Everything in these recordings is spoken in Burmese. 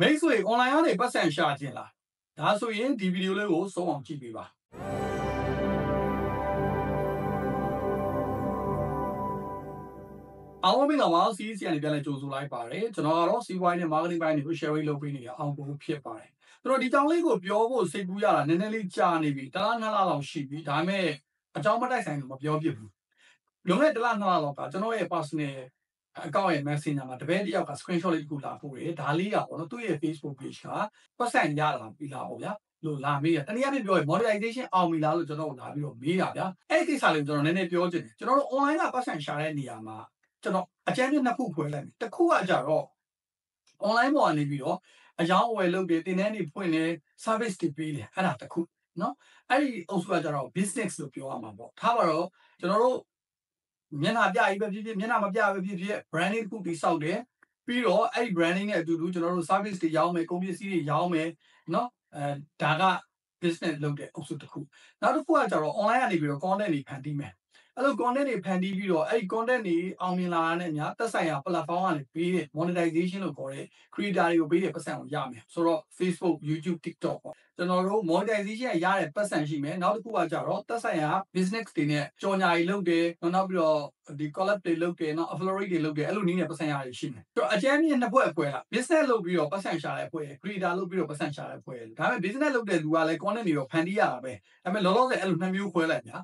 မိတ်ဆွေ online ကနေပတ်စံရှာခြင်းလားဒါဆိုရင်ဒီဗီဒီယိုလေးကိုဆုံးအောင်ကြည့်ပေးပါအားလုံးမင်္ဂလာပါ CEC ကနေပြန်လည်ကြိုဆိုလိုက်ပါတယ်ကျွန်တော်ကတော့စီးပွားရေးနဲ့ marketing ပိုင်းတွေကို sharing လုပ်ပေးနေတဲ့အောင်ပုံဖြစ်ပါတယ်ဆိုတော့ဒီကြောင်လေးကိုပြောဖို့စိတ်ကူးရတာနည်းနည်းလေးကြာနေပြီတစ်လနှစ်လလောက်ရှိပြီဒါပေမဲ့အကြောင်းမတိုက်ဆိုင်လို့မပြောပြဘူးလွန်ခဲ့တဲ့တစ်လနှစ်လလောက်ကကျွန်တော်ရဲ့ personal account ရဲ့ messenger မှာတပည့်တယောက်က screenshot လေးတစ်ခုလာပို့တယ်ဒါလေးကပေါ့နော်သူ့ရဲ့ Facebook page ကပတ်စံရလာပြီလားပေါ့ဗျာလို့လာမေးတယ်တနည်းအားဖြင့်ပြောရင် monetization အောင်ပြီလားလို့ကျွန်တော်တို့လာပြီးတော့မေးတာဗျာအဲ့ဒီကိစ္စလေးကိုကျွန်တော်နည်းနည်းပြောချင်တယ်ကျွန်တော်တို့ online ကပတ်စံရှာတဲ့နေရာမှာကျွန်တော်အကြမ်းဖျင်းနှစ်ခုခွဲလိုက်မယ်တစ်ခုကကြတော့ online ပေါ်ကနေပြီးတော့အယောင်းအဝယ်လုပ်တယ်တင်တန်းတွေဖွင့်တယ် service တွေပေးတယ်အဲ့ဒါတစ်ခုနော်အဲ့ဒီအုပ်စုကကြတော့ business လို့ပြောရမှာပေါ့ထားပါတော့ကျွန်တော်တို့မျက်နှာပြရေးပဲဖြစ်ဖြစ်မျက်နှာမပြပဲဖြစ်ဖြစ် branding တစ်ခုတည်ဆောက်တယ်ပြီးတော့အဲ့ဒီ branding နဲ့အတူတူကျွန်တော်တို့ service တွေရောင်းမယ်ကုန်ပစ္စည်းတွေရောင်းမယ်နော်ဒါက business လုပ်တဲ့အုပ်စုတစ်ခုနောက်တစ်ခုကကြတော့ online ကနေပြီးတော့ content တွေဖန်တီးမယ်အဲ့လို content တွေဖန်တီးပြီးတော့အဲ့ဒီ content တွေအောင်မြင်လာတဲ့ညသက်ဆိုင်ရာ platform ကနေပေးတဲ့ monetization လို့ခေါ်တဲ့ creator တွေကိုပေးတဲ့ပတ်စံကိုရမယ်ဆိုတော့ Facebook YouTube TikTok ပေါ့ကျွန်တော်တို့ monetization ရတဲ့ပတ်စံရှိမယ်နောက်တစ်ခုကကြတော့သက်ဆိုင်ရာ business တွေနဲ့ကြော်ညာတွေလုပ်တယ်နောက်ပြီးတော့ဒီ collab တွေလုပ်တယ်နော် affiliate တွေလုပ်တယ်အဲ့လိုနည်းနဲ့ပတ်စံရတယ်ရှိမယ်ဆိုတော့အကျဉ်းမြင့်နှစ်ဖွဲ့အဖွဲ့က business လုပ်ပြီးတော့ပတ်စံရှာတဲ့အဖွဲ့ creator လုပ်ပြီးတော့ပတ်စံရှာတဲ့အဖွဲ့ဒါပေမဲ့ business လုပ်တဲ့လူကလည်း content တွေတော့ဖန်တီးရတာပဲဒါပေမဲ့လောလောဆယ်အဲ့လိုနှစ်မျိုးခွဲလိုက်ညာ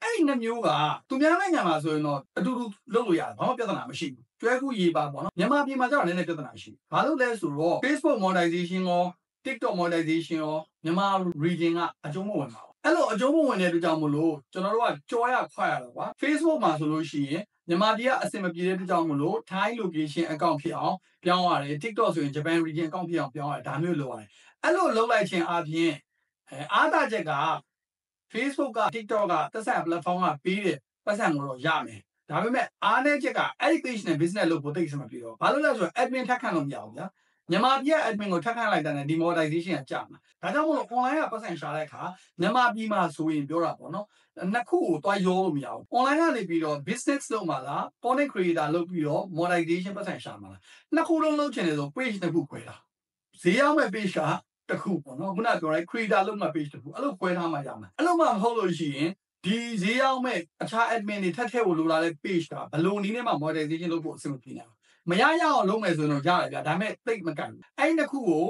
အဲ့ဒီနှစ်မျိုးကသူများနိုင်ငံမှာဆိုရင်တော့အတူတူလုပ်လို့ရတယ်ဘာမှပြဿနာမရှိဘူးကျွဲကူရေးပါပေါ့နော်မြန်မာပြည်မှာကျတော့လည်းနည်းနည်းပြဿနာရှိဘာလို့လဲဆိုတော့ Facebook monetization ရော TikTok monetization ရောမြန်မာ region ကအကျုံးမဝင်ပါဘူးအဲ့လိုအကျုံးမဝင်တဲ့အတွက်ကြောင့်မလို့ကျွန်တော်တို့ကကြောရခွာရတော့ကွာ Facebook မှာဆိုလို့ရှိရင်မြန်မာပြည်ကအဆင်မပြေတဲ့အတွက်ကြောင့်မလို့ Thai location account ဖြစ်အောင်ပြောင်းရတယ် TikTok ဆိုရင် Japan region account ဖြစ်အောင်ပြောင်းရတယ်ဒါမျိုးလုပ်ရတယ်အဲ့လိုလုပ်လိုက်ခြင်းအပြင်အားသာချက်က Facebook က TikTok ကသက်ဆိုင်ရာ platform ကပေးတဲ့ပတ်စံကိုတော့ရမယ်ဒါပေမဲ့အားနည်းချက်ကအဲ့ဒီ page နဲ့ business လုပ်ဖို့တိတ်စမပြေတော့ဘာလို့လဲဆိုတော့ admin ထပ်ခန့်လို့မရဘူးဗျာမြန်မာပြည်က admin ကိုထပ်ခန့်လိုက်တဲ့ demonetization ကကြာမှာဒါကြောင့်မို့လို့ online ကပတ်စံရှာတဲ့အခါမြန်မာပြည်မှာဆိုရင်ပြောတာပေါ့နော်နှစ်ခုကိုတွားရောလို့မရဘူး online ကနေပြီးတော့ business လုပ်မှာလား content creator လုပ်ပြီးတော့ monetization ပတ်စံရှာမှာလားနှစ်ခုလုံးလုပ်ချင်တယ်ဆို page တစ်ခုခွဲတာဈေးရောက်မဲ့ page ကတစ်ခုပေါ့နော်ခုနပြောတဲ့ creator လုပ်မဲ့ page တစ်ခုအဲ့လိုခွဲထားမှရမှာအဲ့လိုမှမဟုတ်လို့ရှိရင်ဒီဈေးရောက်မဲ့အခြား admin တွေထပ်ထည့်ဖို့လိုလာတဲ့ page ကဘယ်လိုနည်းနဲ့မှ monetization လုပ်ဖို့အဆင်မပြေနိုင်ဘူးမရရအောင်လုပ်မယ်ဆိုရင်တော့ရတယ်ဗျာဒါပေမဲ့သိပ်မကန်ဘူးအဲ့ဒီနှစ်ခုကို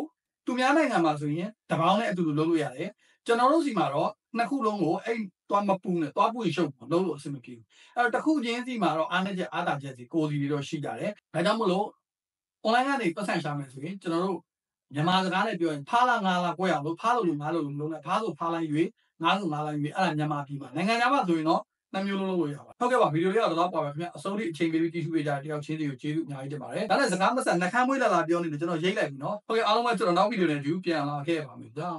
သူများနိုင်ငံမှာဆိုရင်တပေါင်းနဲ့အတူတူလုပ်လို့ရတယ်ကျွန်တော်တို့စီမှာတော့နှစ်ခုလုံးကိုအဲ့သွားမပူးနဲ့သွားပူရှုပ်လုပ်လို့အဆင်မပြေဘူးအဲ့တော့တစ်ခုချင်းစီမှာတော့အားနည်းချက်အားသာချက်စီကိုယ်စီတွေတော့ရှိကြတယ်ဒါကြောင့်မို့လို့ online ကနေပတ်စံရှာမယ်ဆိုရင်ကျွန်တော်တို့မြန်မာစကားနဲ့ပြောရင်ဖားလာငါလာကိုရအောင်လို့ဖားလို့ငါလို့လုံးလိုက်ဖားဆိုဖားလိုက်၍ငါဆိုငါလိုက်၍အဲ့ဒါမြန်မာပြည်မှာနိုင်ငံခြားမှာဆိုရင်တော့နှစ်မျိုးလုံးလုပ်လို့ရပါတယ်ဟုတ်ကဲ့ပါဗီဒီယိုလေးကတော့ပါပါခင်ဗျအဆုံးထိအချိန်ပေးပြီးကြည့်ရှုပေးကြတဲ့တယောက်ချင်းစီကိုကျေးဇူးအများကြီးတင်ပါတယ်ဒါနဲ့စကားမဆက်နှခမ်းမွေးလာပြောနေတယ်ကျွန်တော်ရိတ်လိုက်ပြီနော်ဟုတ်ကဲ့အားလုံးပဲကျွန်တော်နောက်ဗီဒီယိုနဲ့ကြည့်ပြန်လာခဲ့ပါမယ်ကြာ